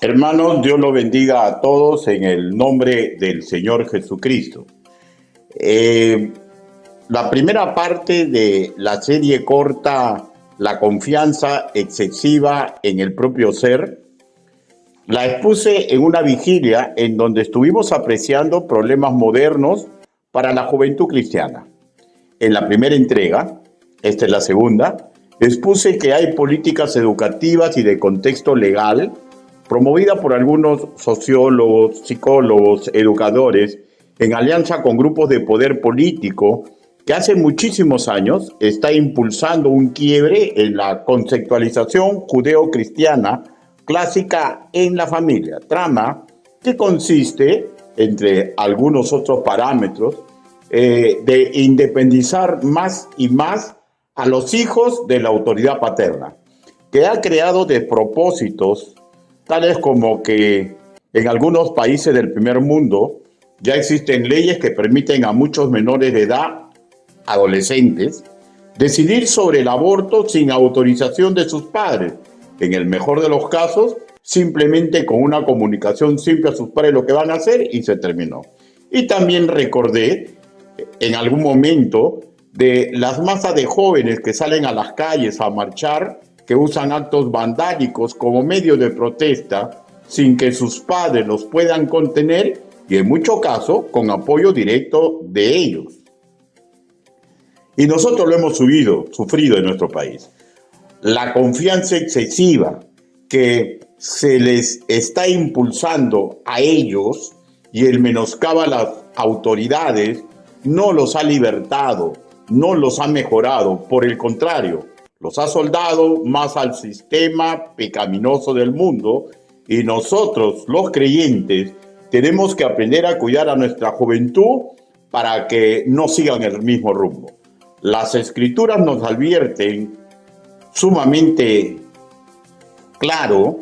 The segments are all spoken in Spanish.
Hermanos, Dios los bendiga a todos en el nombre del Señor Jesucristo. Eh, la primera parte de la serie corta, La confianza excesiva en el propio ser, la expuse en una vigilia en donde estuvimos apreciando problemas modernos para la juventud cristiana. En la primera entrega, esta es la segunda, expuse que hay políticas educativas y de contexto legal promovida por algunos sociólogos, psicólogos, educadores, en alianza con grupos de poder político, que hace muchísimos años está impulsando un quiebre en la conceptualización judeo-cristiana clásica en la familia, trama que consiste, entre algunos otros parámetros, de independizar más y más a los hijos de la autoridad paterna, que ha creado despropósitos tales como que en algunos países del primer mundo ya existen leyes que permiten a muchos menores de edad, adolescentes, decidir sobre el aborto sin autorización de sus padres. En el mejor de los casos, simplemente con una comunicación simple a sus padres lo que van a hacer y se terminó. Y también recordé en algún momento de las masas de jóvenes que salen a las calles a marchar, que usan actos vandálicos como medio de protesta sin que sus padres los puedan contener y en muchos casos con apoyo directo de ellos. Y nosotros lo hemos sufrido en nuestro país. La confianza excesiva que se les está impulsando a ellos y el menoscabo a las autoridades no los ha libertado, no los ha mejorado, por el contrario, los ha soldado más al sistema pecaminoso del mundo, y nosotros, los creyentes, tenemos que aprender a cuidar a nuestra juventud para que no sigan el mismo rumbo. Las Escrituras nos advierten sumamente claro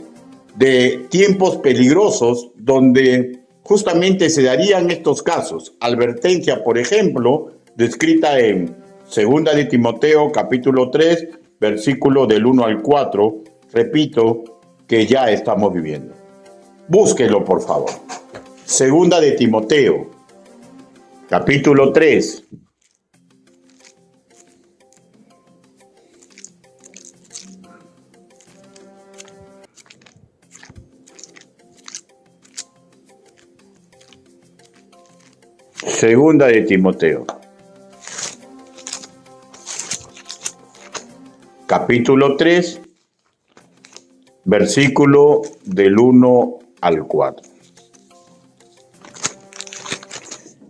de tiempos peligrosos donde justamente se darían estos casos. Advertencia, por ejemplo, descrita en 2 de Timoteo, capítulo 3, versículo del 1 al 4, repito, que ya estamos viviendo. Búsquelo, por favor. 2 de Timoteo, capítulo 3. Segunda de Timoteo, capítulo 3, versículo del 1 al 4.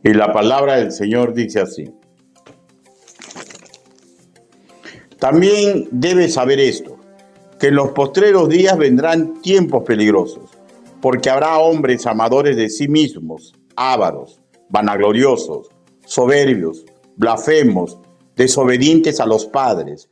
Y la palabra del Señor dice así: también debes saber esto, que en los postreros días vendrán tiempos peligrosos, porque habrá hombres amadores de sí mismos, ávaros, vanagloriosos, soberbios, blasfemos, desobedientes a los padres,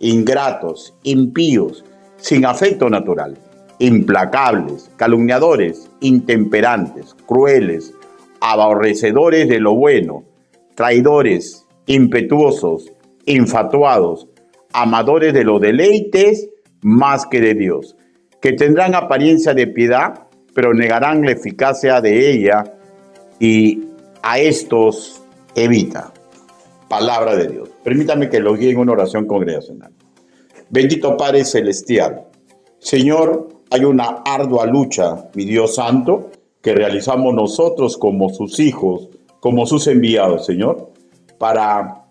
ingratos, impíos, sin afecto natural, implacables, calumniadores, intemperantes, crueles, aborrecedores de lo bueno, traidores, impetuosos, infatuados, amadores de los deleites más que de Dios, que tendrán apariencia de piedad, pero negarán la eficacia de ella, y a estos evita. Palabra de Dios. Permítame que lo guíe en una oración congregacional. Bendito Padre Celestial, Señor, hay una ardua lucha, mi Dios Santo, que realizamos nosotros como sus hijos, como sus enviados, Señor, para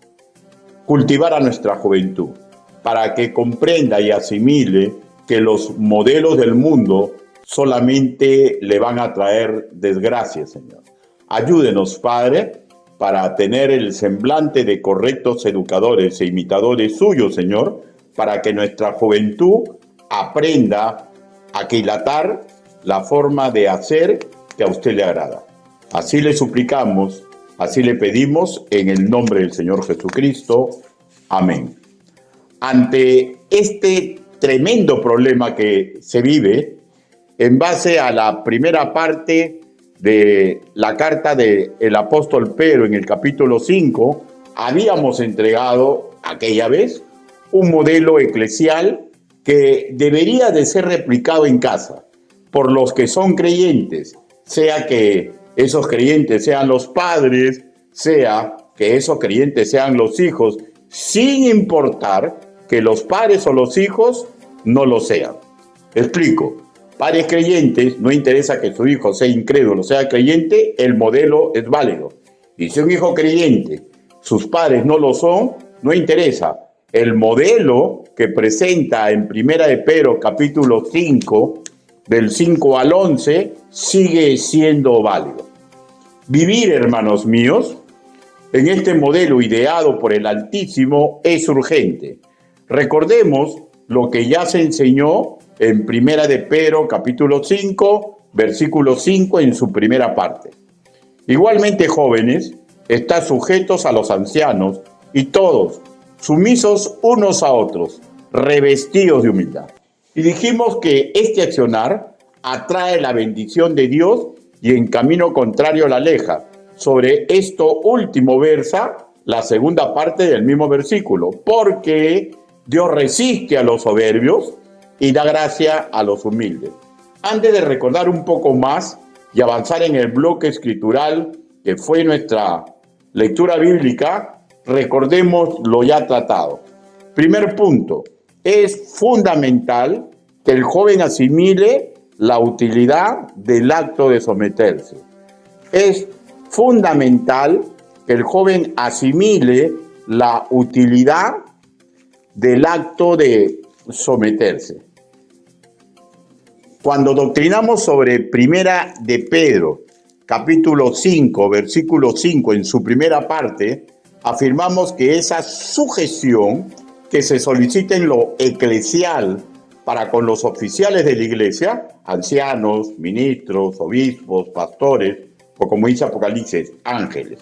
cultivar a nuestra juventud, para que comprenda y asimile que los modelos del mundo solamente le van a traer desgracias, Señor. Ayúdenos, Padre, para tener el semblante de correctos educadores e imitadores suyos, Señor, para que nuestra juventud aprenda a aquilatar la forma de hacer que a usted le agrada. Así le suplicamos, así le pedimos, en el nombre del Señor Jesucristo. Amén. Ante este tremendo problema que se vive, en base a la primera parte de la carta del apóstol Pedro en el capítulo 5, habíamos entregado aquella vez un modelo eclesial que debería de ser replicado en casa por los que son creyentes, sea que esos creyentes sean los padres, sea que esos creyentes sean los hijos, sin importar que los padres o los hijos no lo sean. Explico. Padres creyentes, no interesa que su hijo sea incrédulo, sea creyente, el modelo es válido. Y si un hijo creyente, sus padres no lo son, no interesa. El modelo que presenta en Primera de Pedro, capítulo 5, del 5 al 11, sigue siendo válido. Vivir, hermanos míos, en este modelo ideado por el Altísimo es urgente. Recordemos lo que ya se enseñó en Primera de Pedro, capítulo 5, versículo 5, en su primera parte. Igualmente, jóvenes, están sujetos a los ancianos y todos, sumisos unos a otros, revestidos de humildad. Y dijimos que este accionar atrae la bendición de Dios y en camino contrario la aleja. Sobre esto último versa la segunda parte del mismo versículo, porque Dios resiste a los soberbios y da gracia a los humildes. Antes de recordar un poco más y avanzar en el bloque escritural que fue nuestra lectura bíblica, recordemos lo ya tratado. Primer punto, es fundamental que el joven asimile la utilidad del acto de someterse. Es fundamental que el joven asimile la utilidad del acto de someterse. Cuando doctrinamos sobre Primera de Pedro, capítulo 5, versículo 5, en su primera parte, afirmamos que esa sujeción que se solicita en lo eclesial para con los oficiales de la iglesia, ancianos, ministros, obispos, pastores, o como dice Apocalipsis, ángeles,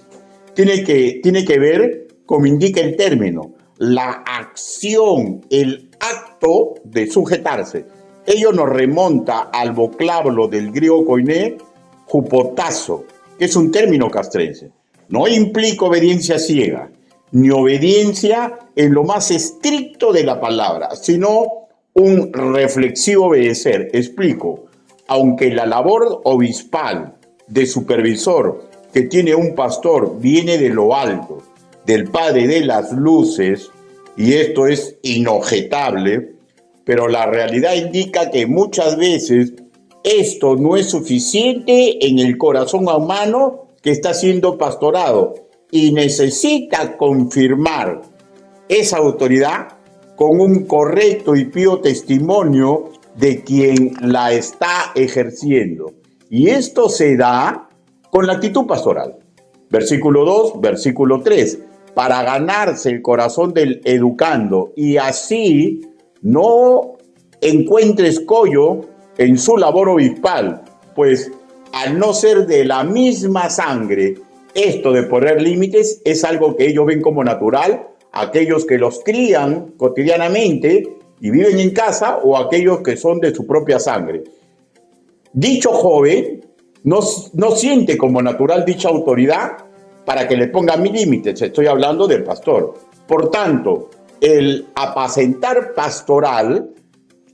tiene que ver, como indica el término, la acción, el acto de sujetarse. Ello nos remonta al vocablo del griego koiné, hupotazo, que es un término castrense. No implica obediencia ciega, ni obediencia en lo más estricto de la palabra, sino un reflexivo obedecer. Explico, aunque la labor obispal de supervisor que tiene un pastor viene de lo alto, del Padre de las luces, y esto es inobjetable, pero la realidad indica que muchas veces esto no es suficiente en el corazón humano que está siendo pastorado y necesita confirmar esa autoridad con un correcto y pío testimonio de quien la está ejerciendo. Y esto se da con la actitud pastoral. Versículo 2, versículo 3. Para ganarse el corazón del educando y así no encuentre escollo en su labor obispal, pues al no ser de la misma sangre, esto de poner límites es algo que ellos ven como natural, aquellos que los crían cotidianamente y viven en casa o aquellos que son de su propia sangre. Dicho joven no siente como natural dicha autoridad para que le ponga mis límites. Estoy hablando del pastor. Por tanto, el apacentar pastoral,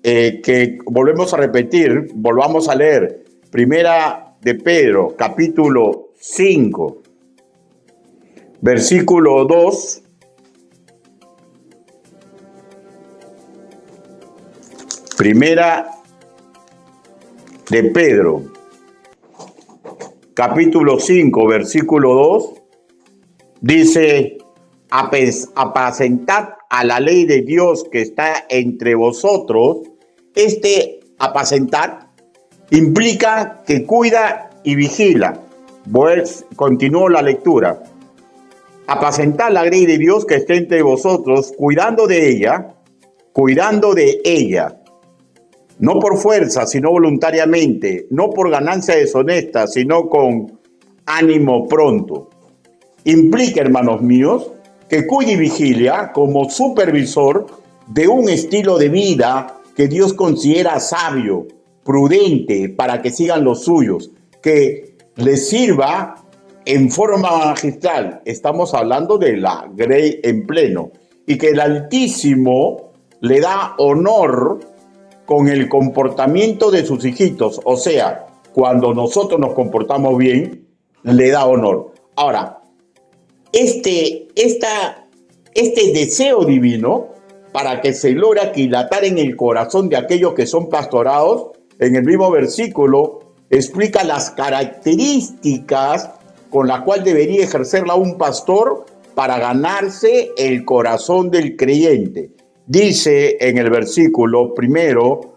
que volvemos a repetir, volvamos a leer, Primera de Pedro, capítulo 5, versículo 2, Primera de Pedro, capítulo 5, versículo 2, dice: apacentad a la ley de Dios que está entre vosotros. Este apacentar implica que cuida y vigila. Pues continúo la lectura. Apacentad la ley de Dios que está entre vosotros, cuidando de ella, no por fuerza, sino voluntariamente, no por ganancia deshonesta, sino con ánimo pronto. Implica, hermanos míos, que cuide y vigilia como supervisor de un estilo de vida que Dios considera sabio, prudente, para que sigan los suyos, que les sirva en forma magistral. Estamos hablando de la grey en pleno, y que el Altísimo le da honor con el comportamiento de sus hijitos. O sea, cuando nosotros nos comportamos bien, le da honor. Ahora, este deseo divino, para que se logre aquilatar en el corazón de aquellos que son pastorados, en el mismo versículo explica las características con las cuales debería ejercerla un pastor para ganarse el corazón del creyente. Dice en el versículo primero,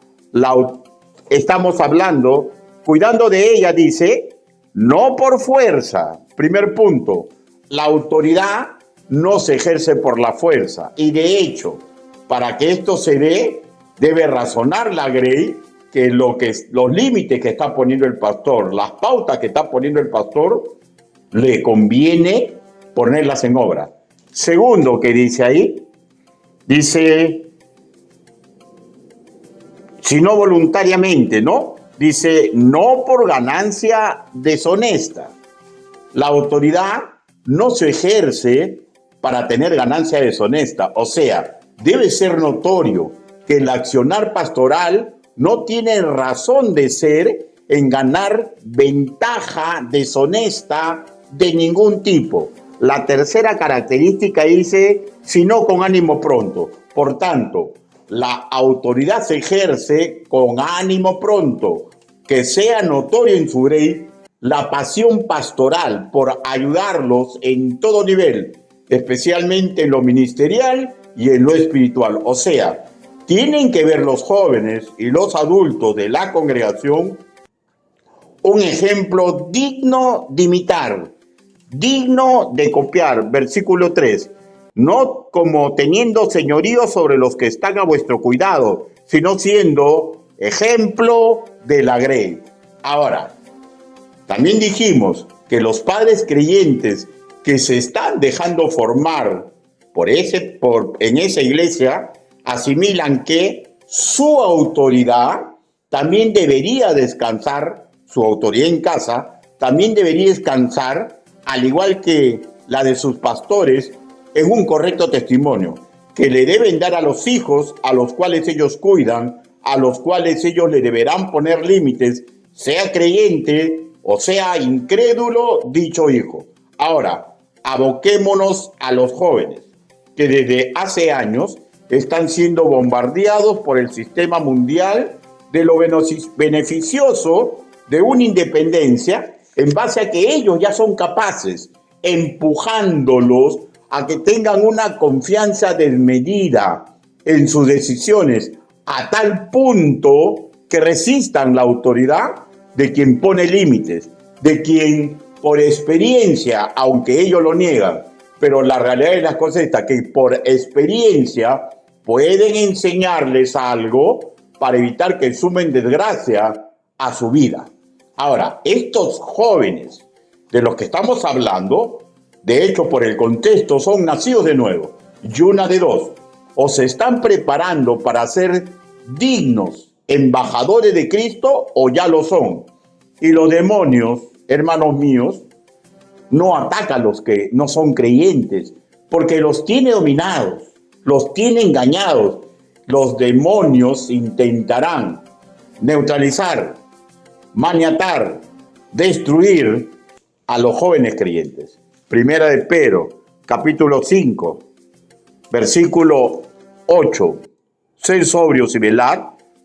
estamos hablando, cuidando de ella, dice, no por fuerza. Primer punto, la autoridad no se ejerce por la fuerza. Y de hecho, para que esto se dé, debe razonar la Grey que los límites que está poniendo el pastor, las pautas que está poniendo el pastor, le conviene ponerlas en obra. Segundo, que dice ahí, dice, si no voluntariamente, ¿no? Dice, no por ganancia deshonesta. La autoridad no se ejerce para tener ganancia deshonesta. O sea, debe ser notorio que el accionar pastoral no tiene razón de ser en ganar ventaja deshonesta de ningún tipo. La tercera característica dice, sino con ánimo pronto. Por tanto, la autoridad se ejerce con ánimo pronto, que sea notorio en su grey la pasión pastoral por ayudarlos en todo nivel, especialmente en lo ministerial y en lo espiritual. O sea, tienen que ver los jóvenes y los adultos de la congregación un ejemplo digno de imitar, digno de copiar. Versículo 3. No como teniendo señorío sobre los que están a vuestro cuidado, sino siendo ejemplo de la grey. Ahora, también dijimos que los padres creyentes que se están dejando formar en esa iglesia asimilan que su autoridad también debería descansar, su autoridad en casa también debería descansar, al igual que la de sus pastores, en un correcto testimonio que le deben dar a los hijos a los cuales ellos cuidan, a los cuales ellos le deberán poner límites, sea creyente o sea incrédulo dicho hijo. Ahora, aboquémonos a los jóvenes que desde hace años están siendo bombardeados por el sistema mundial de lo beneficioso de una independencia en base a que ellos ya son capaces, empujándolos a que tengan una confianza desmedida en sus decisiones a tal punto que resistan la autoridad de quien pone límites, de quien por experiencia, aunque ellos lo niegan, pero la realidad de las cosas es que por experiencia pueden enseñarles algo para evitar que sumen desgracia a su vida. Ahora, estos jóvenes de los que estamos hablando, de hecho por el contexto, son nacidos de nuevo, y una de dos, o se están preparando para ser dignos embajadores de Cristo o ya lo son. Y los demonios, hermanos míos, no atacan a los que no son creyentes, porque los tiene dominados, los tiene engañados. Los demonios intentarán neutralizar, maniatar, destruir a los jóvenes creyentes. Primera de Pedro, capítulo 5, versículo 8. Sed sobrios y velad,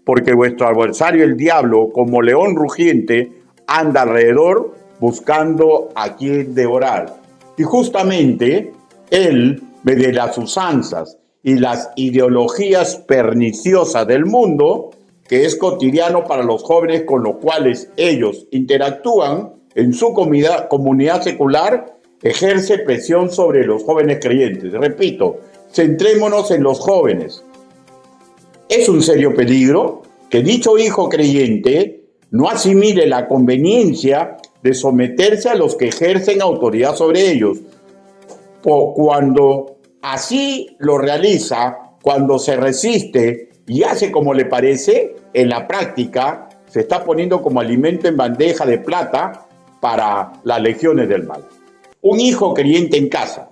porque vuestro adversario el diablo, como león rugiente, anda alrededor buscando a quien devorar. Y justamente él, mediante las usanzas y las ideologías perniciosas del mundo, que es cotidiano para los jóvenes con los cuales ellos interactúan en su comunidad secular, ejerce presión sobre los jóvenes creyentes. Repito, centrémonos en los jóvenes. Es un serio peligro que dicho hijo creyente no asimile la conveniencia de someterse a los que ejercen autoridad sobre ellos. Cuando así lo realiza, cuando se resiste y hace como le parece, en la práctica se está poniendo como alimento en bandeja de plata para las legiones del mal. Un hijo creyente en casa,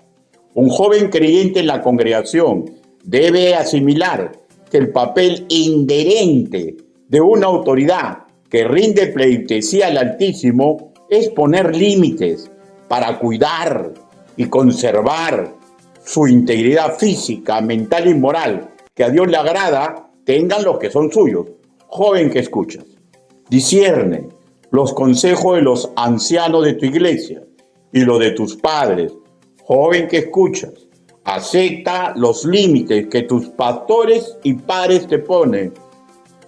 un joven creyente en la congregación, debe asimilar que el papel inherente de una autoridad que rinde pleitesía al Altísimo es poner límites para cuidar y conservar su integridad física, mental y moral, que a Dios le agrada, tengan los que son suyos. Joven que escuchas, discierne los consejos de los ancianos de tu iglesia y los de tus padres. Joven que escuchas, acepta los límites que tus pastores y padres te ponen,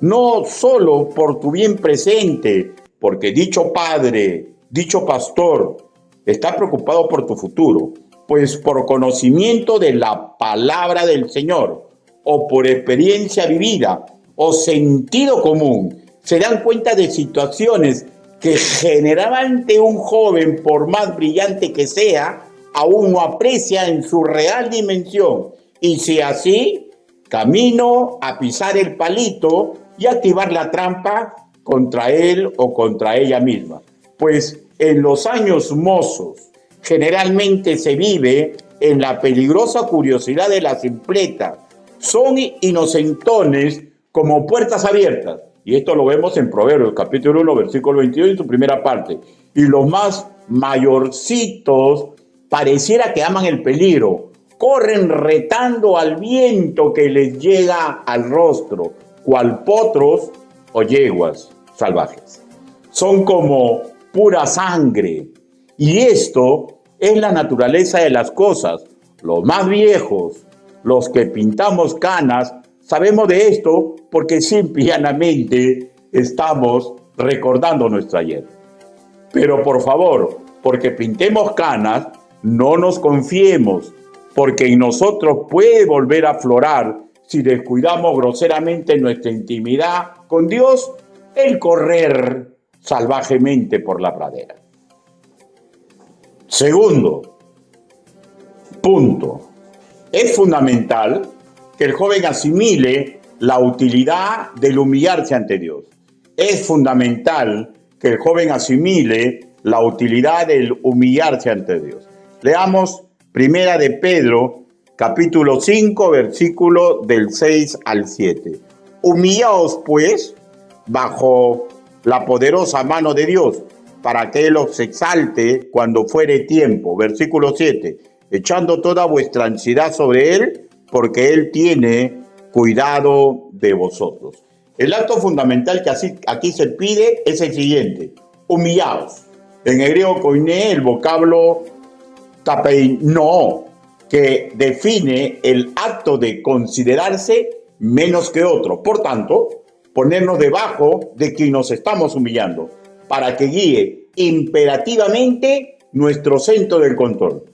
no solo por tu bien presente, porque dicho padre, dicho pastor, está preocupado por tu futuro, pues por conocimiento de la palabra del Señor, o por experiencia vivida, o sentido común, se dan cuenta de situaciones que generalmente un joven, por más brillante que sea, aún no aprecia en su real dimensión. Y si así, camino a pisar el palito y activar la trampa contra él o contra ella misma. Pues en los años mozos generalmente se vive en la peligrosa curiosidad de la simpleta. Son inocentones como puertas abiertas. Y esto lo vemos en Proverbios, capítulo 1, versículo 22, en su primera parte. Y los más mayorcitos pareciera que aman el peligro, corren retando al viento que les llega al rostro, cual potros o yeguas salvajes. Son como pura sangre. Y esto es la naturaleza de las cosas. Los más viejos, los que pintamos canas, sabemos de esto porque simple y llanamente estamos recordando nuestro ayer. Pero por favor, porque pintemos canas, no nos confiemos, porque en nosotros puede volver a aflorar si descuidamos groseramente nuestra intimidad con Dios, el correr salvajemente por la pradera. Segundo punto, es fundamental que el joven asimile la utilidad del humillarse ante Dios. Es fundamental que el joven asimile la utilidad del humillarse ante Dios. Leamos Primera de Pedro, capítulo 5, versículo del 6 al 7. Humillaos, pues, bajo la poderosa mano de Dios, para que Él os exalte cuando fuere tiempo. Versículo 7. Echando toda vuestra ansiedad sobre Él, porque Él tiene cuidado de vosotros. El acto fundamental que aquí se pide es el siguiente: humillaos. En el griego koiné, el vocablo tapeino, que define el acto de considerarse menos que otro. Por tanto, ponernos debajo de quien nos estamos humillando, para que guíe imperativamente nuestro centro del control.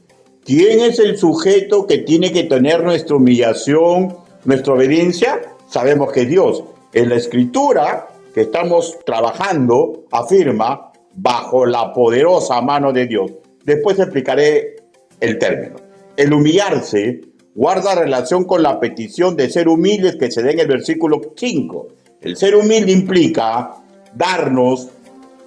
¿Quién es el sujeto que tiene que tener nuestra humillación, nuestra obediencia? Sabemos que Dios. En la escritura que estamos trabajando afirma bajo la poderosa mano de Dios. Después explicaré el término. El humillarse guarda relación con la petición de ser humildes que se da en el versículo 5. El ser humilde implica darnos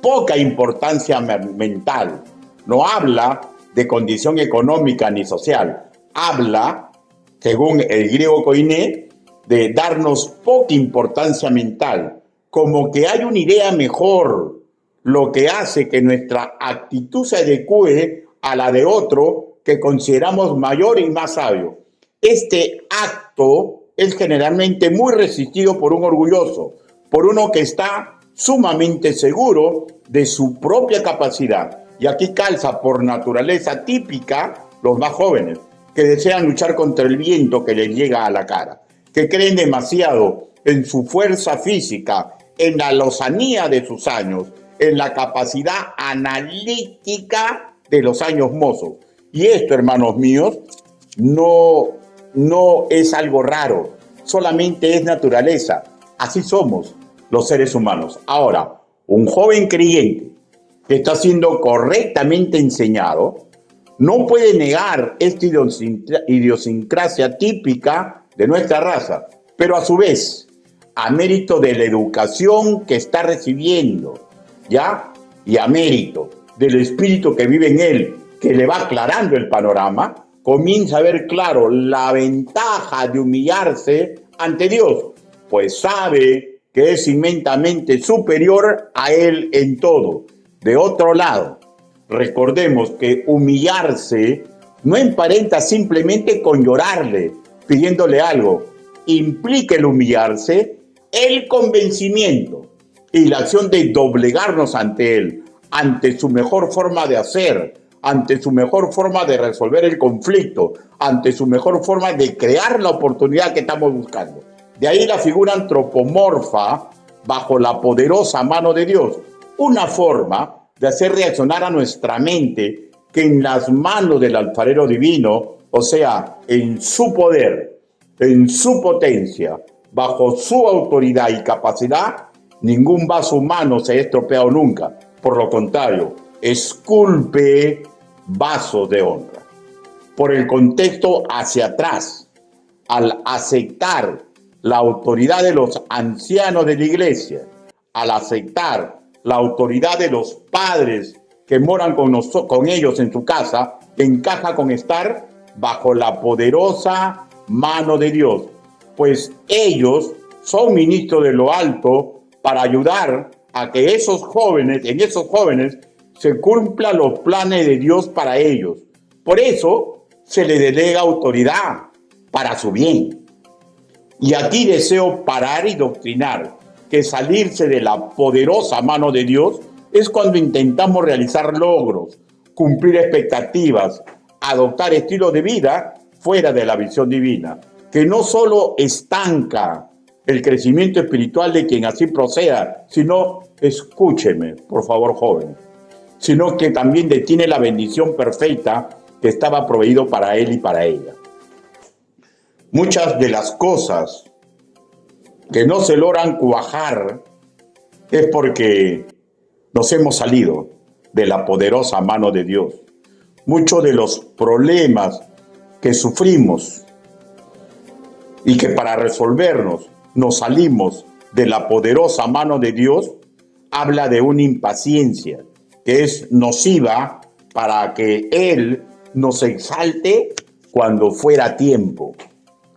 poca importancia mental. No habla de condición económica ni social. Habla, según el griego koiné, de darnos poca importancia mental, como que hay una idea mejor, lo que hace que nuestra actitud se adecue a la de otro que consideramos mayor y más sabio. Este acto es generalmente muy resistido por un orgulloso, por uno que está sumamente seguro de su propia capacidad. Y aquí calza por naturaleza típica los más jóvenes, que desean luchar contra el viento que les llega a la cara, que creen demasiado en su fuerza física, en la lozanía de sus años, en la capacidad analítica de los años mozos. Y esto, hermanos míos, no es algo raro, solamente es naturaleza. Así somos los seres humanos. Ahora, un joven creyente que está siendo correctamente enseñado no puede negar esta idiosincrasia típica de nuestra raza, pero a su vez, a mérito de la educación que está recibiendo, ¿ya? Y a mérito del espíritu que vive en él, que le va aclarando el panorama, comienza a ver claro la ventaja de humillarse ante Dios, pues sabe que es inmensamente superior a él en todo. De otro lado, recordemos que humillarse no emparenta simplemente con llorarle, pidiéndole algo. Implica el humillarse el convencimiento y la acción de doblegarnos ante él, ante su mejor forma de hacer, ante su mejor forma de resolver el conflicto, ante su mejor forma de crear la oportunidad que estamos buscando. De ahí la figura antropomorfa bajo la poderosa mano de Dios, una forma de hacer reaccionar a nuestra mente que en las manos del alfarero divino, o sea, en su poder, en su potencia, bajo su autoridad y capacidad, ningún vaso humano se ha estropeado nunca. Por lo contrario, esculpe vasos de honra. Por el contexto hacia atrás, al aceptar la autoridad de los ancianos de la iglesia, al aceptar la autoridad de los padres que moran con ellos en su casa, encaja con estar bajo la poderosa mano de Dios, pues ellos son ministros de lo alto para ayudar a que en esos jóvenes se cumplan los planes de Dios para ellos. Por eso se le delega autoridad para su bien. Y aquí deseo parar y doctrinar que salirse de la poderosa mano de Dios es cuando intentamos realizar logros, cumplir expectativas, adoptar estilos de vida fuera de la visión divina, que no solo estanca el crecimiento espiritual de quien así proceda, sino, escúcheme, por favor, joven, sino que también detiene la bendición perfecta que estaba proveído para él y para ella. Muchas de las cosas que no se logran cuajar es porque nos hemos salido de la poderosa mano de Dios. Muchos de los problemas que sufrimos y que para resolvernos nos salimos de la poderosa mano de Dios, habla de una impaciencia que es nociva para que Él nos exalte cuando fuera tiempo.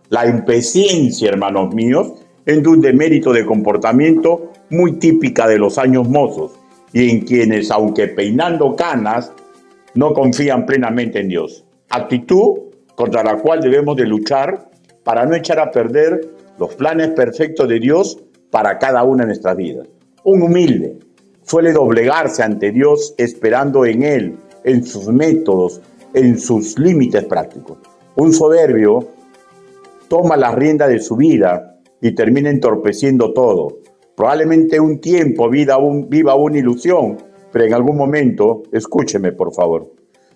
La impaciencia, hermanos míos, es un demérito de comportamiento muy típica de los años mozos y en quienes, aunque peinando canas, no confían plenamente en Dios. Actitud contra la cual debemos de luchar para no echar a perder los planes perfectos de Dios para cada una de nuestras vidas. Un humilde suele doblegarse ante Dios esperando en Él, en sus métodos, en sus límites prácticos. Un soberbio toma la rienda de su vida y termina entorpeciendo todo. Probablemente un tiempo viva una ilusión, pero en algún momento, escúcheme por favor,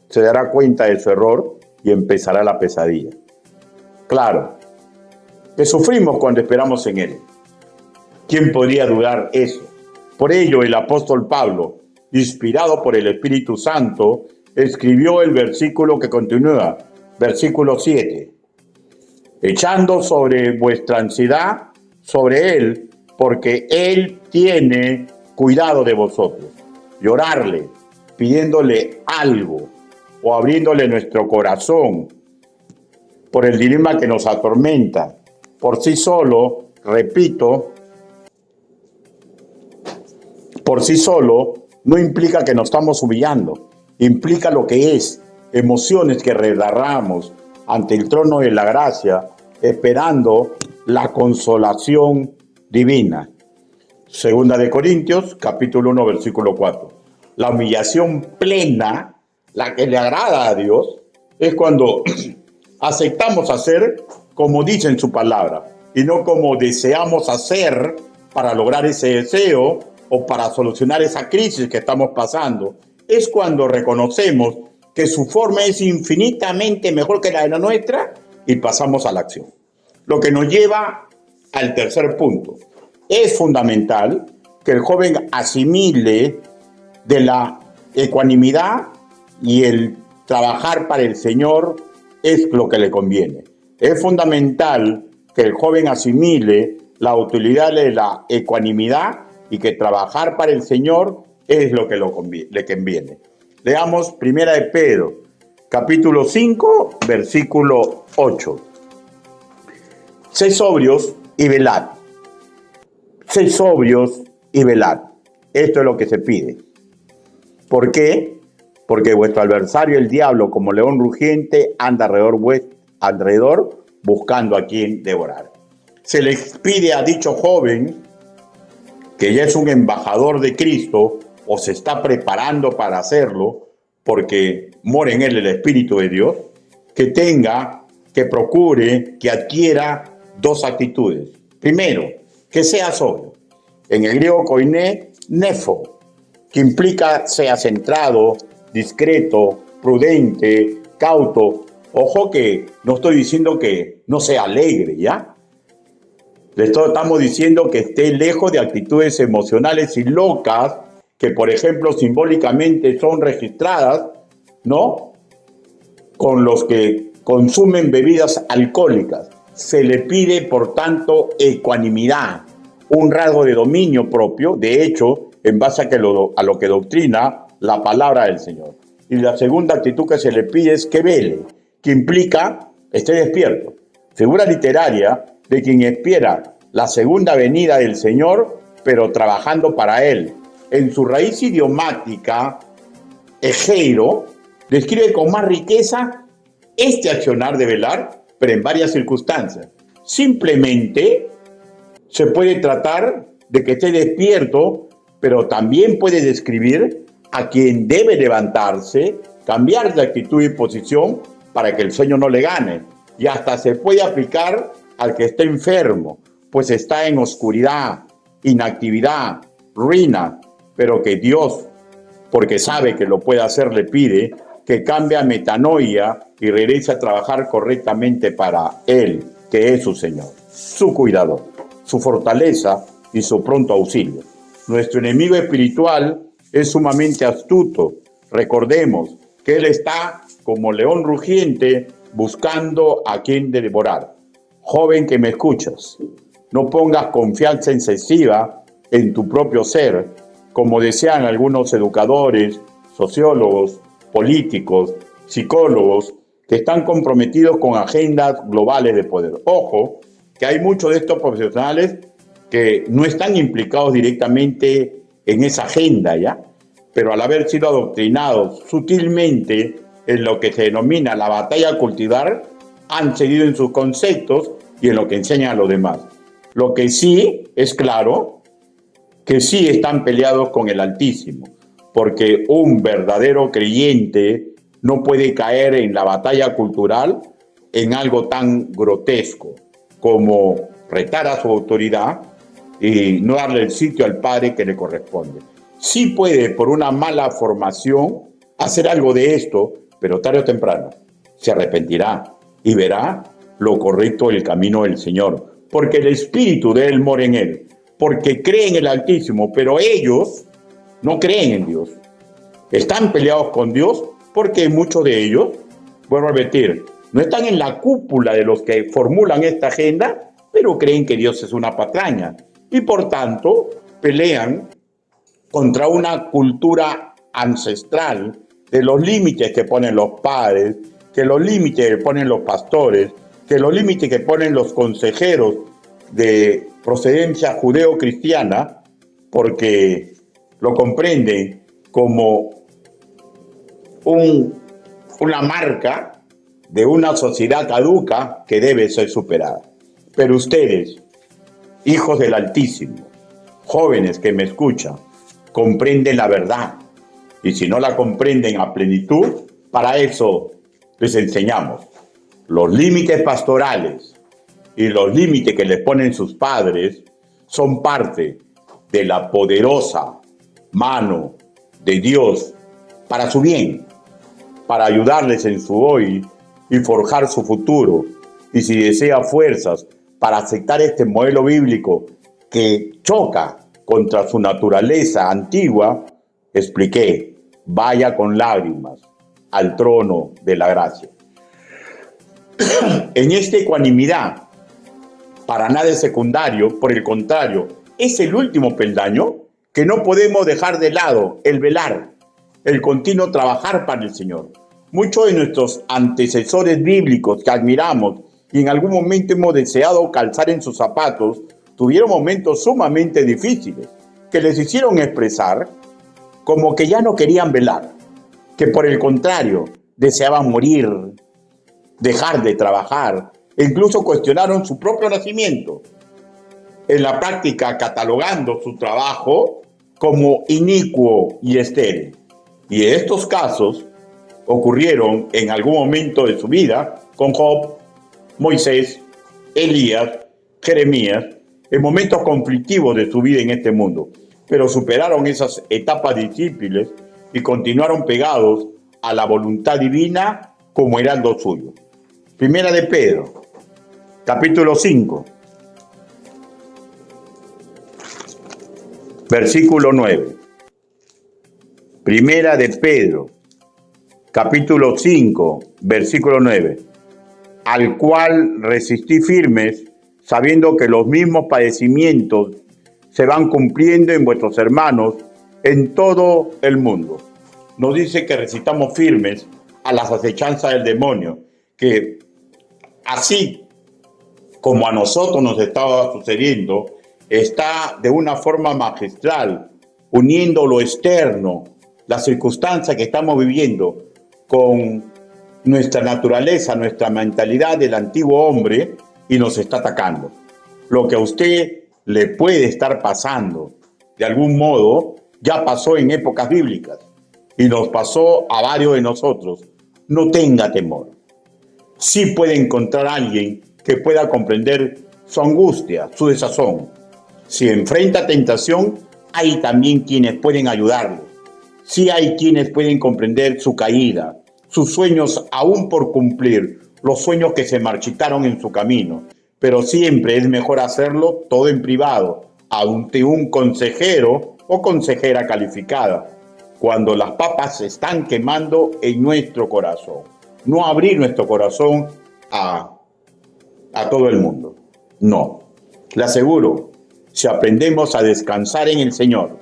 se dará cuenta de su error y empezará la pesadilla. Claro, que sufrimos cuando esperamos en Él. ¿Quién podría dudar eso? Por ello, el apóstol Pablo, inspirado por el Espíritu Santo, escribió el versículo que continúa, versículo 7. Echando sobre vuestra ansiedad, sobre Él, porque Él tiene cuidado de vosotros. Llorarle, pidiéndole algo o abriéndole nuestro corazón por el dilema que nos atormenta. Por sí solo, repito, por sí solo no implica que nos estamos humillando, implica lo que es, emociones que derramamos ante el trono de la gracia, esperando la consolación divina. Segunda de Corintios, capítulo 1, versículo 4. La humillación plena, la que le agrada a Dios, es cuando aceptamos hacer como dice en su palabra y no como deseamos hacer para lograr ese deseo o para solucionar esa crisis que estamos pasando. Es cuando reconocemos que su forma es infinitamente mejor que la de la nuestra y pasamos a la acción. Lo que nos lleva al tercer punto. Es fundamental que el joven asimile de la ecuanimidad y el trabajar para el Señor es lo que le conviene. Es fundamental que el joven asimile la utilidad de la ecuanimidad y que trabajar para el Señor es lo que le conviene. Leamos Primera de Pedro, capítulo 5, versículo 8. Sed sobrios y velad. Sed sobrios y velad. Esto es lo que se pide. ¿Por qué? Porque vuestro adversario, el diablo, como león rugiente, anda alrededor buscando a quien devorar. Se les pide a dicho joven, que ya es un embajador de Cristo, o se está preparando para hacerlo, porque mora en él el Espíritu de Dios, que procure, que adquiera dos actitudes. Primero, que sea sobrio. En el griego koiné, nefo, que implica sea centrado, discreto, prudente, cauto. Ojo que no estoy diciendo que no sea alegre, ¿ya? Estamos diciendo que esté lejos de actitudes emocionales y locas que, por ejemplo, simbólicamente son registradas, ¿no?, con los que consumen bebidas alcohólicas. Se le pide, por tanto, ecuanimidad, un rasgo de dominio propio, de hecho, en base a lo que doctrina la palabra del Señor. Y la segunda actitud que se le pide es que vele, que implica esté despierto. Figura literaria de quien espera la segunda venida del Señor, pero trabajando para Él. En su raíz idiomática, egeiro, describe con más riqueza este accionar de velar, pero en varias circunstancias. Simplemente se puede tratar de que esté despierto, pero también puede describir a quien debe levantarse, cambiar de actitud y posición para que el sueño no le gane. Y hasta se puede aplicar al que está enfermo, pues está en oscuridad, inactividad, ruina, pero que Dios, porque sabe que lo puede hacer, le pide que cambie a metanoia y regrese a trabajar correctamente para Él, que es su Señor, su cuidador, su fortaleza y su pronto auxilio. Nuestro enemigo espiritual es sumamente astuto. Recordemos que Él está como león rugiente buscando a quien devorar. Joven que me escuchas, no pongas confianza excesiva en tu propio ser, como desean algunos educadores, sociólogos, políticos, psicólogos, que están comprometidos con agendas globales de poder. Ojo, que hay muchos de estos profesionales que no están implicados directamente en esa agenda, ¿ya? Pero al haber sido adoctrinados sutilmente en lo que se denomina la batalla a cultivar, han seguido en sus conceptos y en lo que enseñan a los demás. Lo que sí es claro, que sí están peleados con el Altísimo, porque un verdadero creyente no puede caer en la batalla cultural en algo tan grotesco como retar a su autoridad y no darle el sitio al Padre que le corresponde. Sí puede, por una mala formación, hacer algo de esto, pero tarde o temprano se arrepentirá y verá lo correcto del camino del Señor, porque el Espíritu de Él mora en él, porque cree en el Altísimo, pero ellos no creen en Dios. Están peleados con Dios porque muchos de ellos, vuelvo a repetir, no están en la cúpula de los que formulan esta agenda, pero creen que Dios es una patraña y por tanto pelean contra una cultura ancestral de los límites que ponen los padres, que los límites que ponen los pastores, que los límites que ponen los consejeros de procedencia judeo-cristiana, porque lo comprenden como una marca de una sociedad caduca que debe ser superada. Pero ustedes, hijos del Altísimo, jóvenes que me escuchan, comprenden la verdad. Y si no la comprenden a plenitud, para eso les enseñamos. Los límites pastorales y los límites que les ponen sus padres son parte de la poderosa mano de Dios para su bien, para ayudarles en su hoy y forjar su futuro. Y si desea fuerzas para aceptar este modelo bíblico que choca contra su naturaleza antigua, expliqué, vaya con lágrimas al trono de la gracia. En esta ecuanimidad, para nada es secundario, por el contrario, es el último peldaño que no podemos dejar de lado, el velar, el continuo trabajar para el Señor. Muchos de nuestros antecesores bíblicos que admiramos y en algún momento hemos deseado calzar en sus zapatos, tuvieron momentos sumamente difíciles que les hicieron expresar como que ya no querían velar, que por el contrario deseaban morir, dejar de trabajar e incluso cuestionaron su propio nacimiento, en la práctica catalogando su trabajo como inicuo y estéril. Y estos casos ocurrieron en algún momento de su vida con Job, Moisés, Elías, Jeremías, en momentos conflictivos de su vida en este mundo, pero superaron esas etapas difíciles y continuaron pegados a la voluntad divina como heraldo suyo. Primera de Pedro, capítulo 5, versículo 9. Primera de Pedro, capítulo 5, versículo 9. Al cual resistí firmes, sabiendo que los mismos padecimientos se van cumpliendo en vuestros hermanos en todo el mundo. Nos dice que resistamos firmes a las acechanzas del demonio, que así como a nosotros nos estaba sucediendo, está de una forma magistral, uniendo lo externo, la circunstancia que estamos viviendo, con nuestra naturaleza, nuestra mentalidad del antiguo hombre, y nos está atacando. Lo que a usted le puede estar pasando, de algún modo, ya pasó en épocas bíblicas, y nos pasó a varios de nosotros. No tenga temor. Sí puede encontrar a alguien que pueda comprender su angustia, su desazón. Si enfrenta tentación, hay también quienes pueden ayudarlo. Sí hay quienes pueden comprender su caída, sus sueños aún por cumplir, los sueños que se marchitaron en su camino. Pero siempre es mejor hacerlo todo en privado, ante un consejero o consejera calificada, cuando las papas se están quemando en nuestro corazón. No abrir nuestro corazón a todo el mundo. No. Le aseguro, si aprendemos a descansar en el Señor,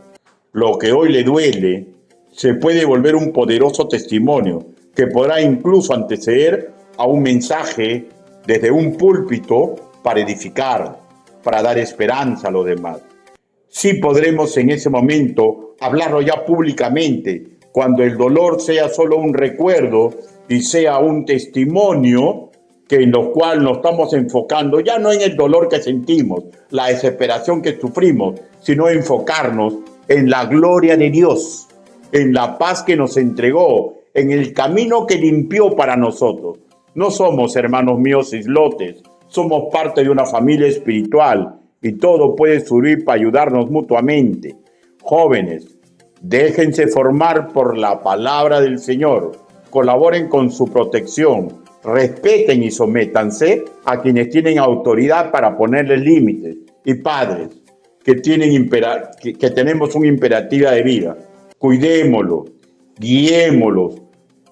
lo que hoy le duele se puede volver un poderoso testimonio que podrá incluso anteceder a un mensaje desde un púlpito para edificar, para dar esperanza a los demás. Sí podremos en ese momento hablarlo ya públicamente, cuando el dolor sea solo un recuerdo y sea un testimonio que en lo cual nos estamos enfocando, ya no en el dolor que sentimos, la desesperación que sufrimos, sino enfocarnos en la gloria de Dios, en la paz que nos entregó, en el camino que limpió para nosotros. No somos, hermanos míos, islotes, somos parte de una familia espiritual y todo puede servir para ayudarnos mutuamente. Jóvenes, déjense formar por la palabra del Señor, colaboren con su protección, respeten y sométanse a quienes tienen autoridad para ponerles límites. Y padres, que tenemos una imperativa de vida, cuidémoslos, guiémoslos.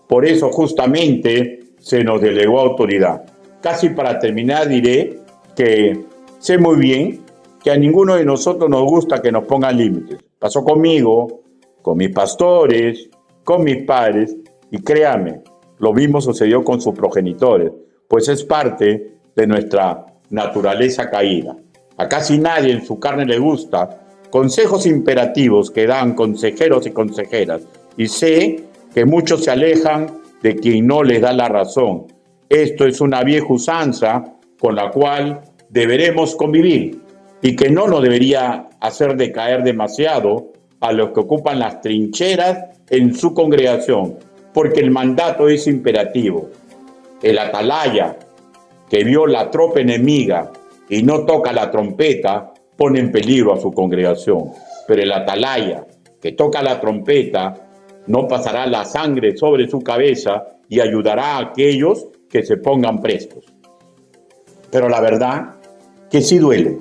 Por eso justamente se nos delegó autoridad. Casi para terminar diré que sé muy bien que a ninguno de nosotros nos gusta que nos pongan límites. Pasó conmigo, con mis pastores, con mis padres, y créame, lo mismo sucedió con sus progenitores, pues es parte de nuestra naturaleza caída. A casi nadie en su carne le gusta consejos imperativos que dan consejeros y consejeras, y sé que muchos se alejan de quien no les da la razón. Esto es una vieja usanza con la cual deberemos convivir y que no nos debería hacer decaer demasiado a los que ocupan las trincheras en su congregación, porque el mandato es imperativo. El atalaya que vio la tropa enemiga y no toca la trompeta pone en peligro a su congregación, pero el atalaya que toca la trompeta no pasará la sangre sobre su cabeza y ayudará a aquellos que se pongan prestos. Pero la verdad que sí duele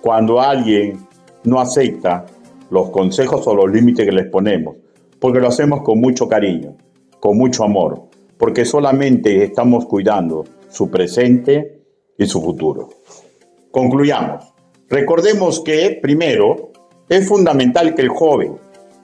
cuando alguien no acepta los consejos o los límites que les ponemos, porque lo hacemos con mucho cariño, con mucho amor, porque solamente estamos cuidando su presente y su futuro. Concluyamos. Recordemos que, primero, es fundamental que el joven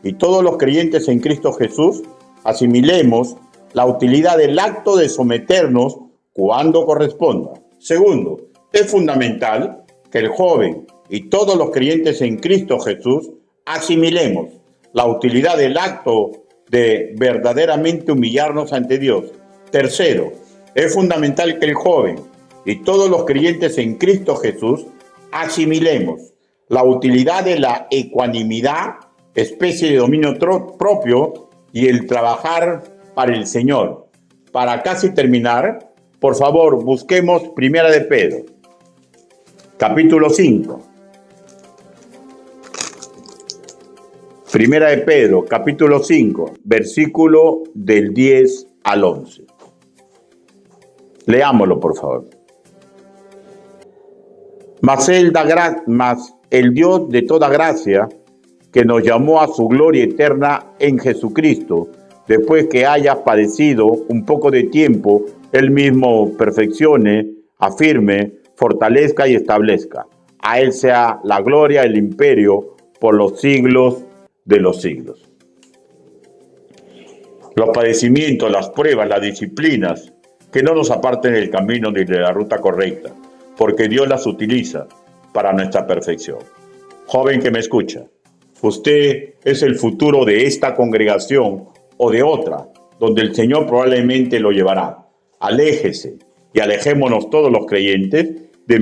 y todos los creyentes en Cristo Jesús asimilemos la utilidad del acto de someternos cuando corresponda. Segundo, es fundamental que el joven y todos los creyentes en Cristo Jesús asimilemos la utilidad del acto de verdaderamente humillarnos ante Dios. Tercero, es fundamental que el joven y todos los creyentes en Cristo Jesús asimilemos la utilidad de la ecuanimidad, especie de dominio propio, y el trabajar para el Señor. Para casi terminar, por favor, busquemos Primera de Pedro, capítulo 5. Primera de Pedro, capítulo 5, versículo del 10 al 11. Leámoslo, por favor. Mas el Dios de toda gracia, que nos llamó a su gloria eterna en Jesucristo, después que haya padecido un poco de tiempo, Él mismo perfeccione, afirme, fortalezca y establezca. A Él sea la gloria, el imperio, por los siglos de los siglos. Los padecimientos, las pruebas, las disciplinas, que no nos aparten del camino ni de la ruta correcta, porque Dios las utiliza para nuestra perfección. Joven que me escucha, usted es el futuro de esta congregación o de otra, donde el Señor probablemente lo llevará. Aléjese y alejémonos todos los creyentes de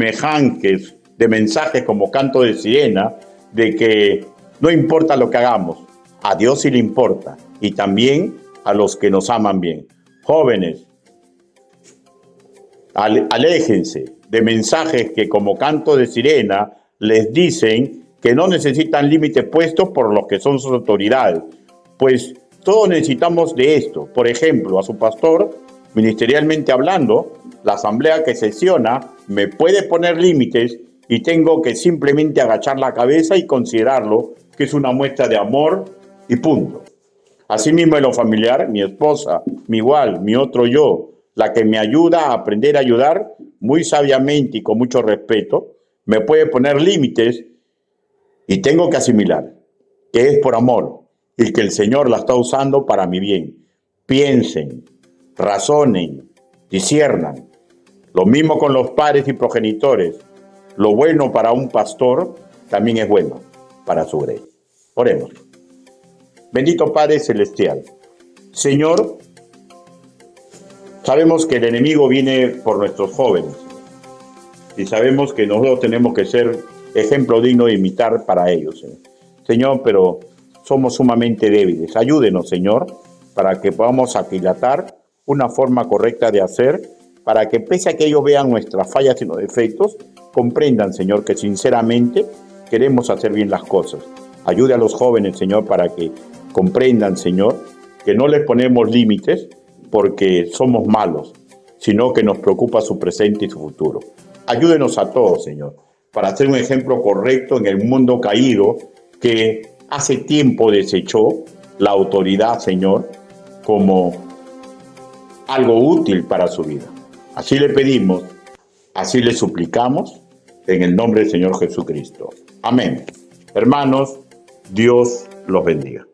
mensajes como canto de sirena, de que no importa lo que hagamos, a Dios sí le importa, y también a los que nos aman bien. Jóvenes, aléjense de mensajes que como canto de sirena les dicen que no necesitan límites puestos por los que son sus autoridades, pues todos necesitamos de esto. Por ejemplo, a su pastor, ministerialmente hablando, la asamblea que sesiona me puede poner límites y tengo que simplemente agachar la cabeza y considerarlo que es una muestra de amor y punto. Asimismo en lo familiar, mi esposa, mi igual, mi otro yo, la que me ayuda a aprender a ayudar muy sabiamente y con mucho respeto, me puede poner límites y tengo que asimilar que es por amor y que el Señor la está usando para mi bien. Piensen, razonen, disciernan. Lo mismo con los padres y progenitores. Lo bueno para un pastor también es bueno para su grey. Oremos. Bendito Padre Celestial, Señor, sabemos que el enemigo viene por nuestros jóvenes y sabemos que nosotros tenemos que ser ejemplo digno de imitar para ellos. Señor, pero somos sumamente débiles. Ayúdenos, Señor, para que podamos aquilatar una forma correcta de hacer, para que pese a que ellos vean nuestras fallas y los defectos, comprendan, Señor, que sinceramente queremos hacer bien las cosas. Ayude a los jóvenes, Señor, para que comprendan, Señor, que no les ponemos límites porque somos malos, sino que nos preocupa su presente y su futuro. Ayúdenos a todos, Señor, para hacer un ejemplo correcto en el mundo caído que hace tiempo desechó la autoridad, Señor, como algo útil para su vida. Así le pedimos, así le suplicamos, en el nombre del Señor Jesucristo. Amén. Hermanos, Dios los bendiga.